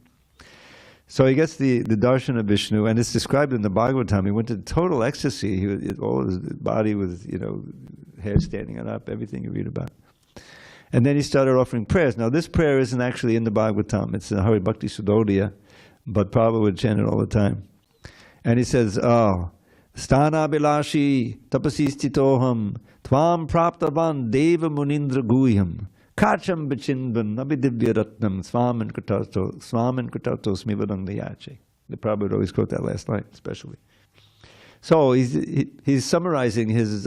So he gets the darshan of Vishnu, and it's described in the Bhagavatam. He went to total ecstasy. All of his body was, hair standing up, everything you read about. And then he started offering prayers. Now this prayer isn't actually in the Bhagavatam. It's in Hari Bhakti Sudodaya, but Prabhupada would chant it all the time. And he says, Sthana Bilashi Tapasi Stitoham Tvam Praptavan Deva Munindra Guhyam Kacham Bachinvan Abhidivya Ratnam Swaman Kritato Smivadang Dayache. The Prabhupada always quote that last line, especially. So he's summarizing his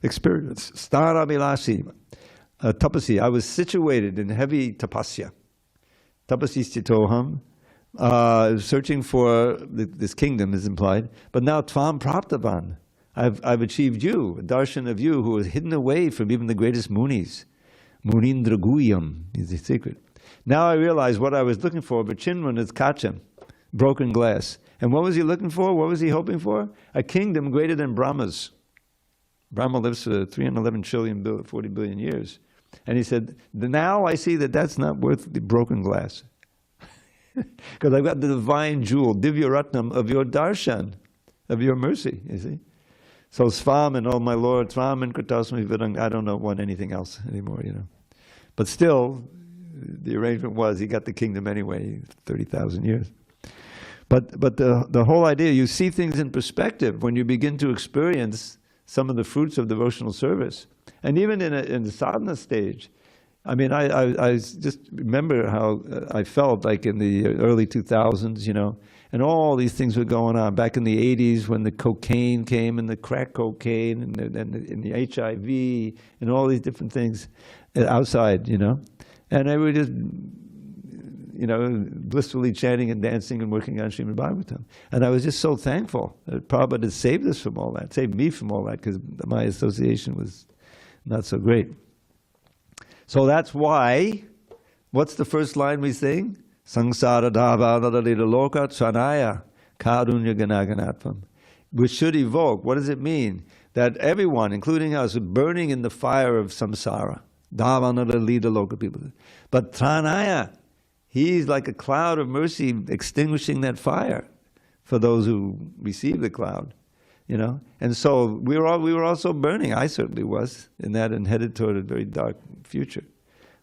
experience. Stara Bilasi, tapasi. I was situated in heavy tapasya. Tapasi stitoham, searching for this kingdom is implied. But now tvam praptavan. I've achieved you, a darshan of you who was hidden away from even the greatest munis. Munindra Guyam is the secret. Now I realize what I was looking for, but Chinman is kacham, broken glass. And what was he looking for? What was he hoping for? A kingdom greater than Brahma's. Brahma lives for 311 trillion, 40 billion years. And he said, now I see that that's not worth the broken glass. Because I've got the divine jewel, Divya Ratnam of your darshan, of your mercy, you see. So Svam and oh my Lord, Svam and Kritasmi Vidang, I don't want anything else anymore, you know. But still, the arrangement was he got the kingdom anyway, 30,000 years. But the whole idea, you see things in perspective when you begin to experience some of the fruits of devotional service. And even in the sadhana stage, I mean, I just remember how I felt like in the early 2000s, you know, and all these things were going on. Back in the 80s when the cocaine came and the crack cocaine and the HIV and all these different things outside, you know. And I would just, you know, blissfully chanting and dancing and working on Srimad Bhagavatam. And I was just so thankful that Prabhupada had saved us from all that, saved me from all that, because my association was not so great. So that's why, what's the first line we sing? Sangsara dhavadadalita loka chanaya karunya ganaganatvam. Which should evoke, what does it mean? That everyone, including us, are burning in the fire of samsara. Dhavadadalita loka people. But tranaya, he's like a cloud of mercy extinguishing that fire for those who receive the cloud. You know, and so we were also burning. I certainly was in that, and headed toward a very dark future.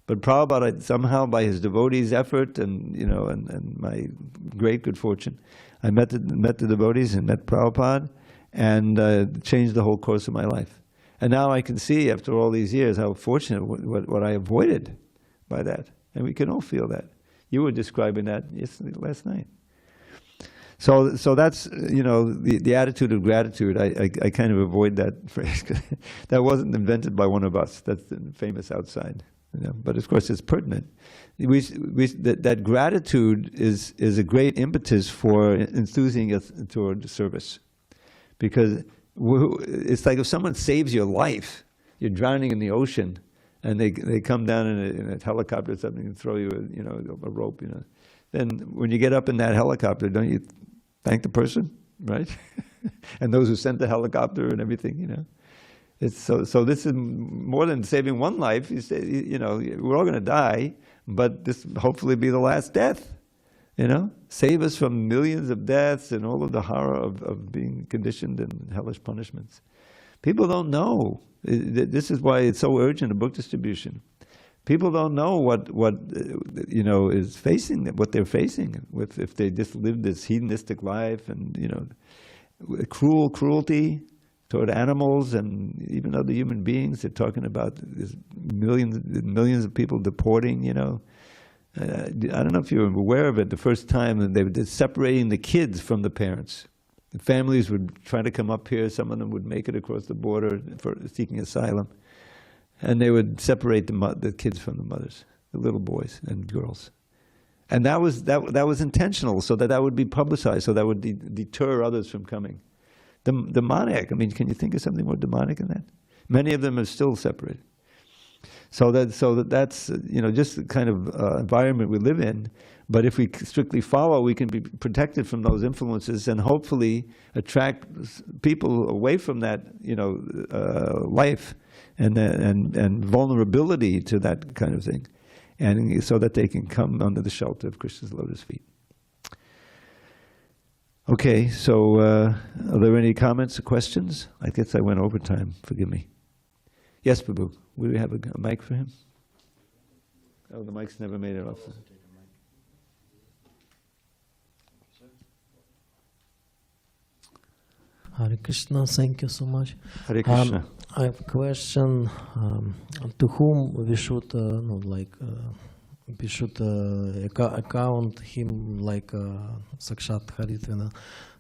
But Prabhupada, somehow by his devotees' effort and you know, and my great good fortune, I met the devotees and met Prabhupada, and changed the whole course of my life. And now I can see, after all these years, how fortunate what I avoided by that. And we can all feel that. You were describing that last night. So that's, you know, the attitude of gratitude. I kind of avoid that phrase. That wasn't invented by one of us. That's the famous outside. You know? But of course it's pertinent. That gratitude is a great impetus for enthusing us toward service. Because it's like if someone saves your life, you're drowning in the ocean, and they come down in a helicopter or something and throw you a rope, you know. Then when you get up in that helicopter, don't you thank the person, right? And those who sent the helicopter and everything, you know. It's so this is more than saving one life. You say, you know, we're all going to die, but this hopefully be the last death, you know. Save us from millions of deaths and all of the horror of being conditioned in hellish punishments. People don't know. This is why it's so urgent, a book distribution. People don't know what you know is facing them, what they're facing with if they just live this hedonistic life, and you know, cruelty toward animals and even other human beings. They're talking about this millions of people deporting. You know, I don't know if you're aware of it. The first time that they were separating the kids from the parents. The families would try to come up here. Some of them would make it across the border for seeking asylum. And they would separate the kids from the mothers, the little boys and girls, and that was intentional, so that would be publicized, so that would deter others from coming. Demonic. I mean, can you think of something more demonic than that? Many of them are still separated. So that's you know, just the kind of environment we live in. But if we strictly follow, we can be protected from those influences and hopefully attract people away from that, you know, life and vulnerability to that kind of thing, and so that they can come under the shelter of Krishna's lotus feet. Okay, so are there any comments or questions? I guess I went over time. Forgive me. Yes, Prabhu. Will we have a mic for him? Oh, the mic's never made it off. Hare Krishna, thank you so much. Hare Krishna. I have a question to whom we should we should account him like Sakshat Haritvina.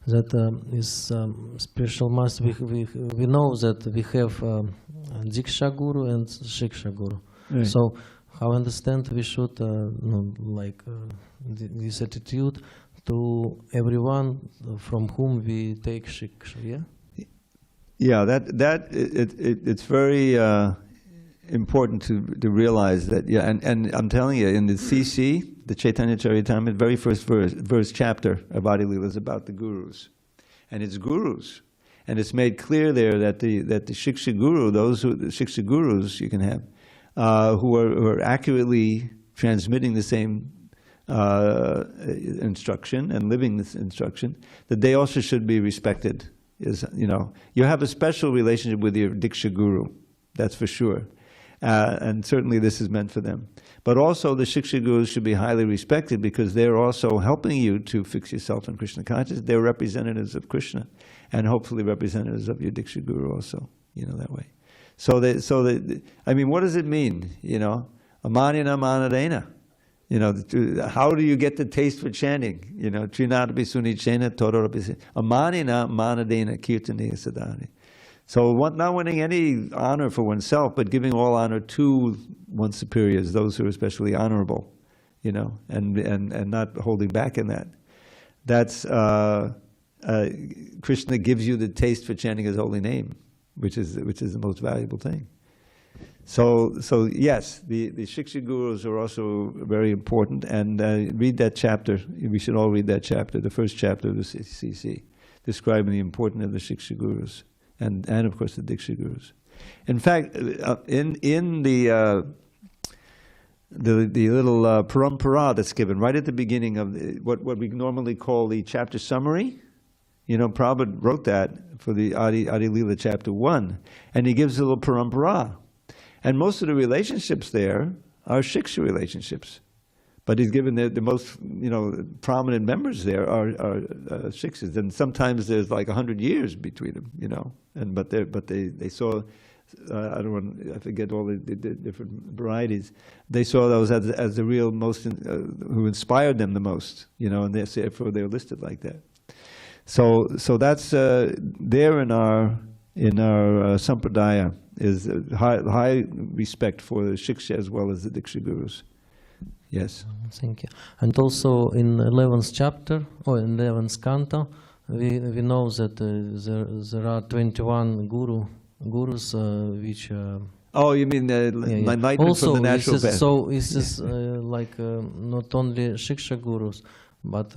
That is spiritual master. We know that we have Diksha Guru and Shiksha Guru. Right. So how I understand we should this attitude to everyone from whom we take Shiksha. Yeah. Yeah, it's very important to realize that. Yeah, and I'm telling you, in the CC, the Chaitanya Charitamrita, very first verse chapter of Adi Lila is about the gurus, and it's gurus, and it's made clear there that the Shiksha Guru, the Shiksha Gurus you can have, who are accurately transmitting the same instruction and living this instruction, that they also should be respected. You have a special relationship with your Diksha Guru, that's for sure. And certainly this is meant for them. But also the Shiksha Gurus should be highly respected because they're also helping you to fix yourself in Krishna consciousness. They're representatives of Krishna and hopefully representatives of your Diksha Guru also, that way. I mean, what does it mean? Amanina manadena. How do you get the taste for chanting? Trinadapi sunichena todoropi amanina manadena kirtaniya sadhani. So not winning any honor for oneself, but giving all honor to one's superiors, those who are especially honorable, and not holding back in that. That's Krishna gives you the taste for chanting His holy name, which is the most valuable thing. So yes, the Shiksha Gurus are also very important, and read that chapter. We should all read that chapter, the first chapter of the CC, describing the importance of the Shiksha Gurus, and of course the Diksha Gurus. In fact, in the little parampara that's given right at the beginning of what we normally call the chapter summary, Prabhupada wrote that for the Adi Lila chapter 1, and he gives a little parampara. And most of the relationships there are Shiksha relationships. But he's given the most, prominent members there are Shikshas. And sometimes there's like 100 years between them, But they saw, I forget all the different varieties. They saw those as the real most, who inspired them the most, and therefore they're listed like that. So that's there in our sampradaya. Is high respect for the Shiksha as well as the Diksha Gurus. Yes. Thank you. And also in 11th chapter, or in 11th canto, we know that there are 21 gurus which... oh, you mean enlightenment also, from the natural path? So is this like not only Shiksha Gurus, but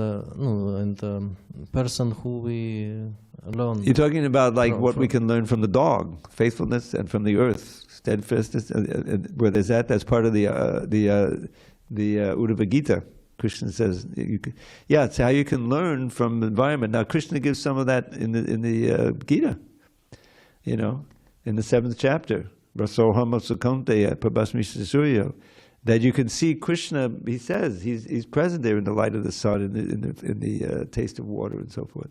person who we learn. You're talking about like what we can learn from the dog, faithfulness, and from the earth, steadfastness. Where there's that's part of the Uddhava Gita. Krishna says, it's how you can learn from the environment. Now Krishna gives some of that in the Gita, in the 7th chapter, Rasoham Sukanteya Prabhasmi Suryo. That you can see Krishna, he says, he's present there in the light of the sun, in the taste of water and so forth.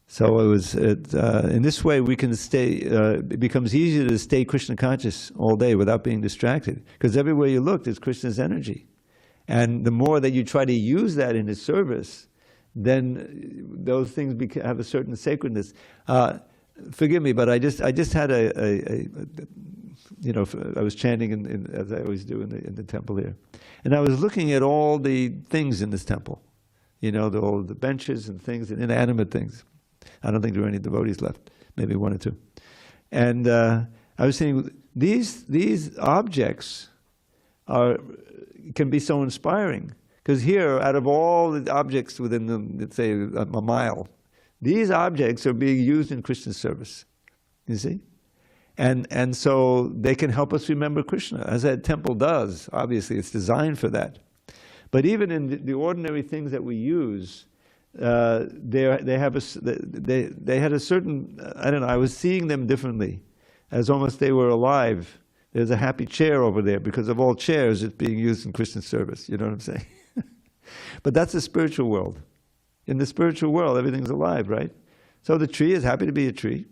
So in this way we can stay, it becomes easier to stay Krishna conscious all day without being distracted. Because everywhere you look, there's Krishna's energy. And the more that you try to use that in His service, then those things have a certain sacredness. Forgive me, but I just had I was chanting as I always do in the temple here, and I was looking at all the things in this temple, all the benches and things and inanimate things. I don't think there are any devotees left, maybe one or two. And I was saying these objects can be so inspiring, because here, out of all the objects within let's say a mile, these objects are being used in Krishna's service. You see? And so they can help us remember Krishna, as that temple does. Obviously, it's designed for that. But even in the ordinary things that we use, they had a certain, I don't know, I was seeing them differently, as almost they were alive. There's a happy chair over there, because of all chairs, it's being used in Krishna's service. You know what I'm saying? But that's the spiritual world. In the spiritual world, everything's alive, right? So the tree is happy to be a tree,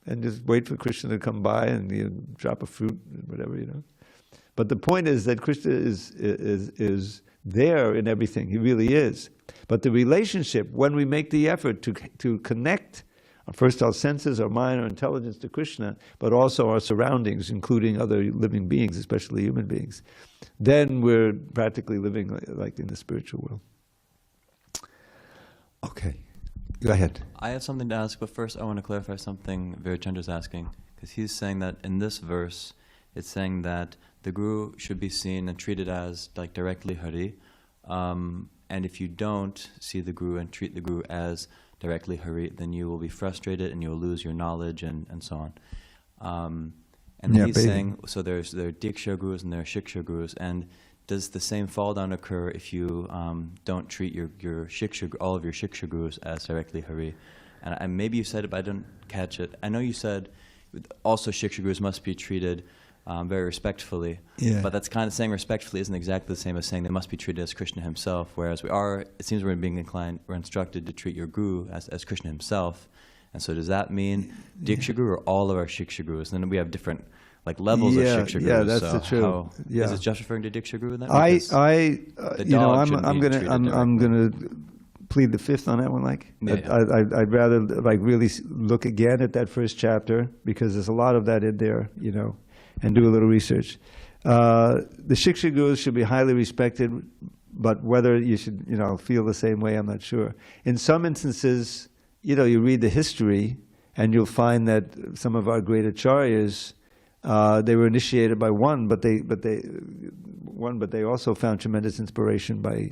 and just wait for Krishna to come by and drop a fruit, whatever, But the point is that Krishna is there in everything. He really is. But the relationship, when we make the effort to connect first our senses, our mind, our intelligence to Krishna, but also our surroundings, including other living beings, especially human beings, then we're practically living like in the spiritual world. Okay, go ahead. I have something to ask, but first I want to clarify something Virachandra's asking, because he's saying that in this verse, it's saying that the Guru should be seen and treated as like directly Hari, and if you don't see the Guru and treat the Guru as directly Hari, then you will be frustrated and you will lose your knowledge and so on. And then he's saying, so there are Diksha Gurus and there are Shiksha Gurus, and does the same fall down occur if you don't treat your Shiksha, all of your Shiksha Gurus as directly Hari? And maybe you said it, but I didn't catch it. I know you said also Shiksha Gurus must be treated very respectfully, but that's kind of saying respectfully isn't exactly the same as saying they must be treated as Krishna himself, whereas it seems we're instructed to treat your Guru as Krishna himself. And so does that mean Diksha Guru or all of our Shiksha Gurus? And then we have different like levels of Shiksha Gurus. Yeah, that's the truth. Is it just referring to Diksha Guru then? I'm gonna plead the fifth on that one. I'd rather really look again at that first chapter, because there's a lot of that in there, and do a little research. The Shiksha Gurus should be highly respected, but whether you should, feel the same way, I'm not sure. In some instances, you read the history, and you'll find that some of our great acharyas, they were initiated by one, but they also found tremendous inspiration by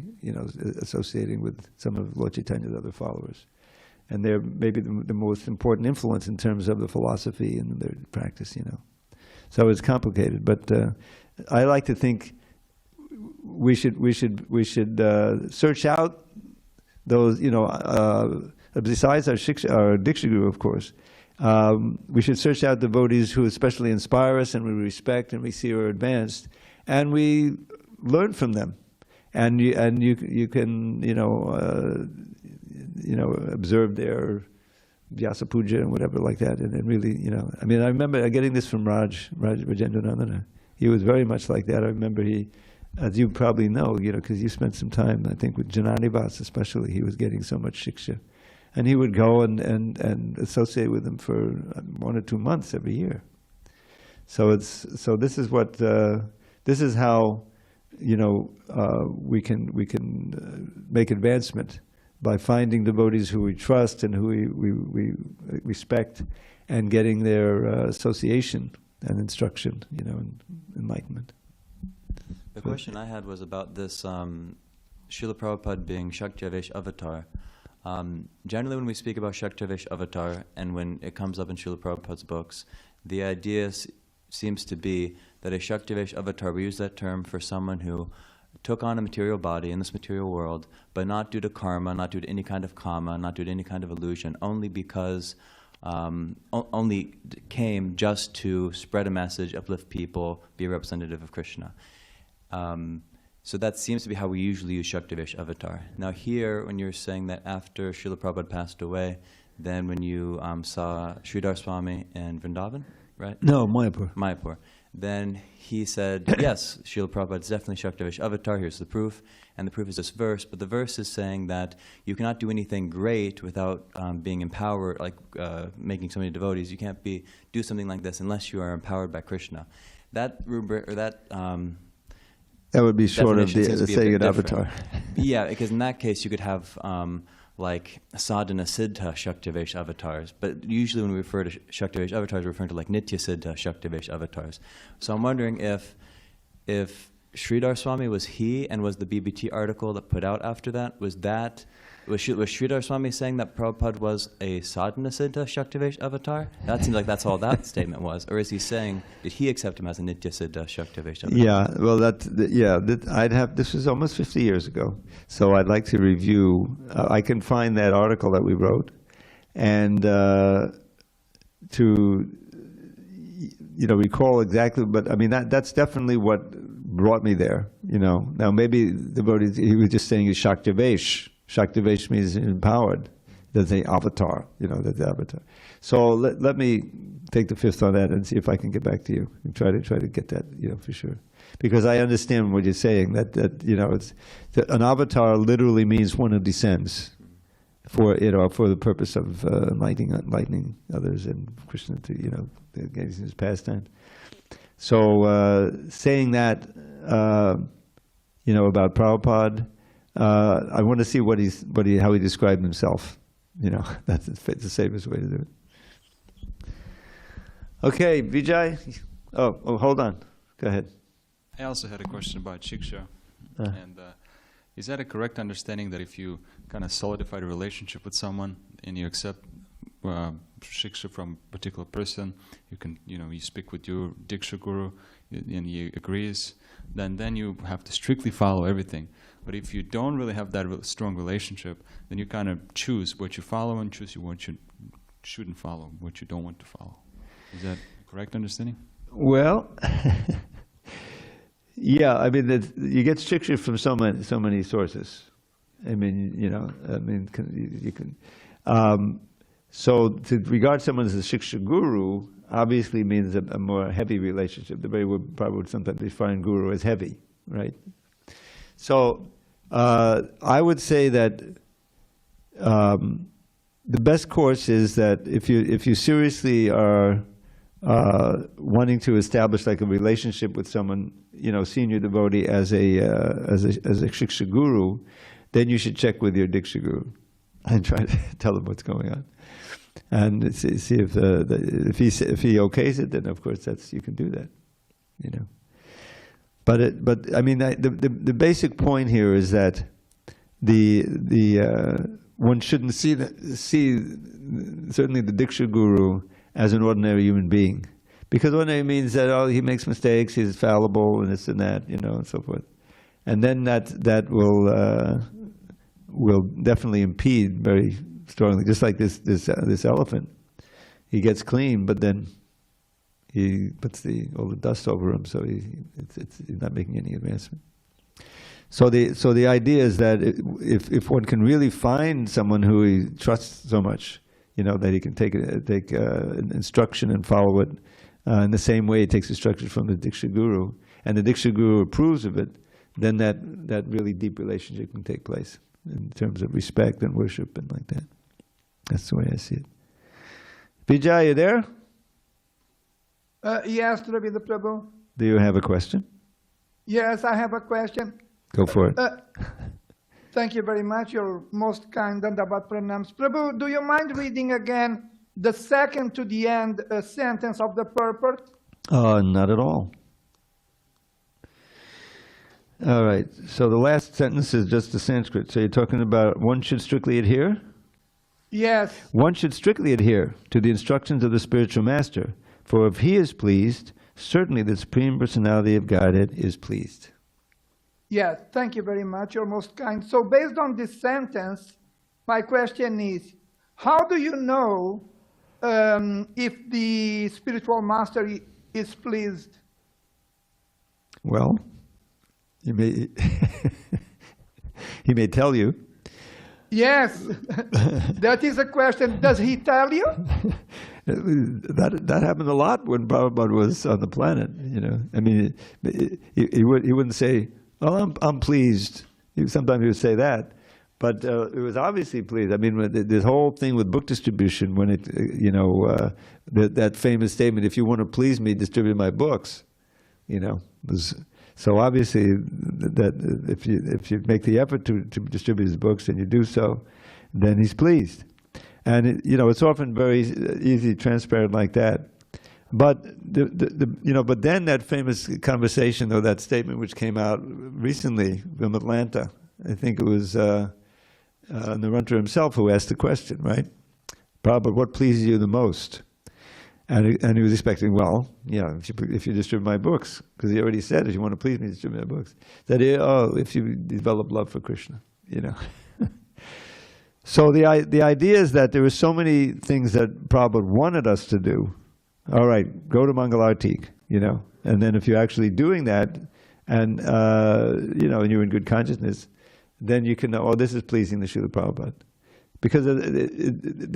associating with some of Lord Chaitanya's other followers, and they're maybe the most important influence in terms of the philosophy and their practice. So it's complicated, but I like to think we should search out those, besides our Diksha Guru, of course. We should search out devotees who especially inspire us and we respect and we see are advanced, and we learn from them. And you can observe their Vyasa Puja and whatever like that, and really I remember getting this from Rajendra Nandana. He was very much like that. I remember he, as you probably know, because you spent some time, I think, with Jananivas especially, he was getting so much shiksha. And he would go and associate with them for 1 or 2 months every year. So this is what this is how we can make advancement, by finding devotees who we trust and who we respect, and getting their association and instruction, and enlightenment. The question I had was about this Srila Prabhupada being Shaktivesh avatar. Generally, when we speak about Shaktivesh avatar, and when it comes up in Srila Prabhupada's books, the idea seems to be that a Shaktivesh avatar, we use that term for someone who took on a material body in this material world, but not due to karma, not due to any kind of kama, not due to any kind of illusion, only because, only came just to spread a message, uplift people, be a representative of Krishna. So that seems to be how we usually use Shaktivesh avatar. Now here, when you're saying that after Srila Prabhupada passed away, then when you saw Sridhar Swami in Vrindavan, right? No, Mayapur. Then he said, yes, Srila Prabhupada is definitely Shaktivesh avatar, here's the proof. And the proof is this verse, but the verse is saying that you cannot do anything great without being empowered, like making so many devotees. You can't do something like this unless you are empowered by Krishna. That rubric, or that would be short of the saying an avatar. Yeah, because in that case you could have like sadhana siddha Shaktivesh avatars, but usually when we refer to Shaktivesh avatars, we're referring to like nitya siddha Shaktivesh avatars. So I'm wondering if Sridhar Swami was he, and was the BBT article that put out after that, was Sridhar Swami saying that Prabhupada was a sadhana siddha Shaktivesh avatar? That seems like that's all that statement was. Or is he saying, did he accept him as a nitya siddha Shaktivesh avatar? Yeah, well, this was almost 50 years ago. So I'd like to review, I can find that article that we wrote, and to recall exactly, but that's definitely what brought me there, Now maybe he was just saying he's Shaktivesh. Shaktivesh means empowered. There's an avatar, that's the avatar. So let me take the fifth on that and see if I can get back to you and try to get that, for sure. because I understand what you're saying, that you know, an avatar literally means one who descends for, you know, for the purpose of enlightening others and Krishna to, you know, engage in his pastimes. So saying that, you know, about Prabhupada, I want to see how he described himself. You know, that's the safest way to do it. Okay, Vijay. Oh, hold on. Go ahead. I also had a question about shiksha. And is that a correct understanding that if you kind of solidify the relationship with someone and you accept shiksha from a particular person, you can, you know, you speak with your Diksha Guru and he agrees, then you have to strictly follow everything. But if you don't really have that strong relationship, then you kind of choose what you follow and choose what you shouldn't follow, what you don't want to follow. Is that a correct understanding? Well, yeah, I mean, you get shiksha from so many sources. I mean, you know, I mean, you can. So to regard someone as a shiksha guru obviously means a more heavy relationship. The way we probably would sometimes define guru as heavy, right? So I would say that the best course is that if you seriously are wanting to establish like a relationship with someone, you know, senior devotee as a shiksha guru, then you should check with your diksha guru and try to tell them what's going on, and see if he okays it. Then of course you can do that, you know. But I mean, the basic point here is that one shouldn't see certainly the diksha guru as an ordinary human being, because ordinary means that, oh, he makes mistakes, he's fallible, and this and that, you know, and so forth, and then that will definitely impede very strongly. Just like this elephant, he gets clean, but then he puts all the dust over him, so he's not making any advancement. So the idea is that if one can really find someone who he trusts so much, you know, that he can take instruction and follow it in the same way he takes instruction from the Diksha Guru, and the Diksha Guru approves of it, then that really deep relationship can take place in terms of respect and worship and like that. That's the way I see it. Vijay, are you there? Yes, Dravida Prabhu. Do you have a question? Yes, I have a question. Go for it. Thank you very much. You're most kind. Dandavat pranams. Prabhu, do you mind reading again the second to the end sentence of the purport? Not at all. All right. So the last sentence is just the Sanskrit. So you're talking about one should strictly adhere? Yes. One should strictly adhere to the instructions of the spiritual master, for if he is pleased, certainly the Supreme Personality of Godhead is pleased. Yes, thank you very much. You're most kind. So based on this sentence, my question is, how do you know if the spiritual master is pleased? Well, he may tell you. Yes, that is a question. Does he tell you? That happened a lot when Prabhupada was on the planet. You know, I mean, he wouldn't say, "Oh, I'm pleased." Sometimes he would say that, but it was obviously pleased. I mean, this whole thing with book distribution, when it, you know, that famous statement, "If you want to please me, distribute my books," you know, was. So obviously, that if you make the effort to distribute his books and you do so, then he's pleased. And you know, it's often very easy, transparent like that. But you know, but then that famous conversation or that statement which came out recently from Atlanta, I think it was Narendra himself who asked the question, right? Prabhupada, what pleases you the most? And he was expecting, well, yeah, if you distribute my books, because he already said, if you want to please me, distribute my books. That if you develop love for Krishna, you know. So the idea is that there were so many things that Prabhupada wanted us to do. All right, go to Mangalartik, you know, and then if you're actually doing that, and you know, and you're in good consciousness, then you can know, oh, this is pleasing the Srila Prabhupada, because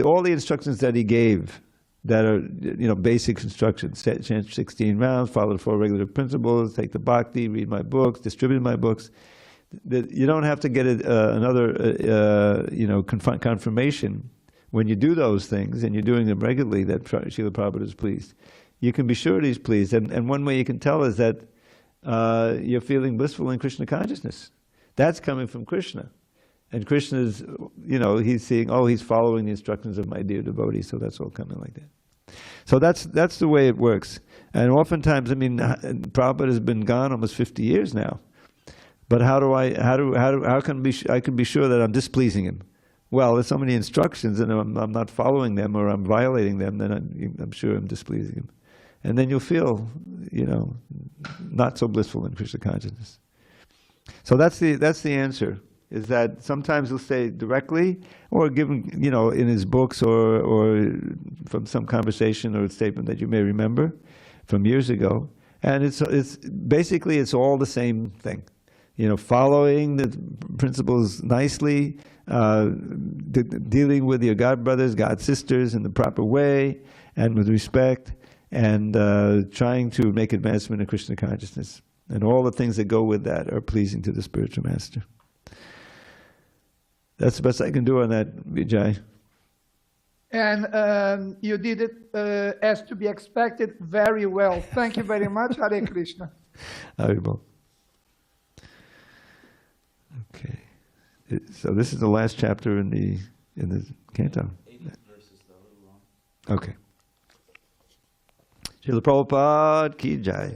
all the instructions that he gave that are, basic instructions. Chant 16 rounds, follow the 4 regulative principles, take the Bhakti, read my books, distribute my books. You don't have to get another, confirmation when you do those things and you're doing them regularly that Srila Prabhupada is pleased. You can be sure he's pleased. And one way you can tell is that you're feeling blissful in Krishna consciousness. That's coming from Krishna. And Krishna is, he's seeing, he's following the instructions of my dear devotee, so that's all coming like that. So that's the way it works. And oftentimes, Prabhupada has been gone almost 50 years now. But how can I be sure that I'm displeasing him? Well, there's so many instructions, and I'm not following them, or I'm violating them, then I'm sure I'm displeasing him. And then you'll feel, not so blissful in Krishna consciousness. So that's the answer. Is that sometimes he'll say directly, or given, in his books, or from some conversation or statement that you may remember from years ago. And it's basically it's all the same thing. Following the principles nicely, dealing with your God brothers, God sisters in the proper way, and with respect, and trying to make advancement in Krishna consciousness. And all the things that go with that are pleasing to the spiritual master. That's the best I can do on that, Vijay. And you did it as to be expected very well. Thank you very much. Hare Krishna. Haribol. Okay. So this is the last chapter in the canto. 80 verses, though, a little long. Okay. Srila Prabhupada ki jai.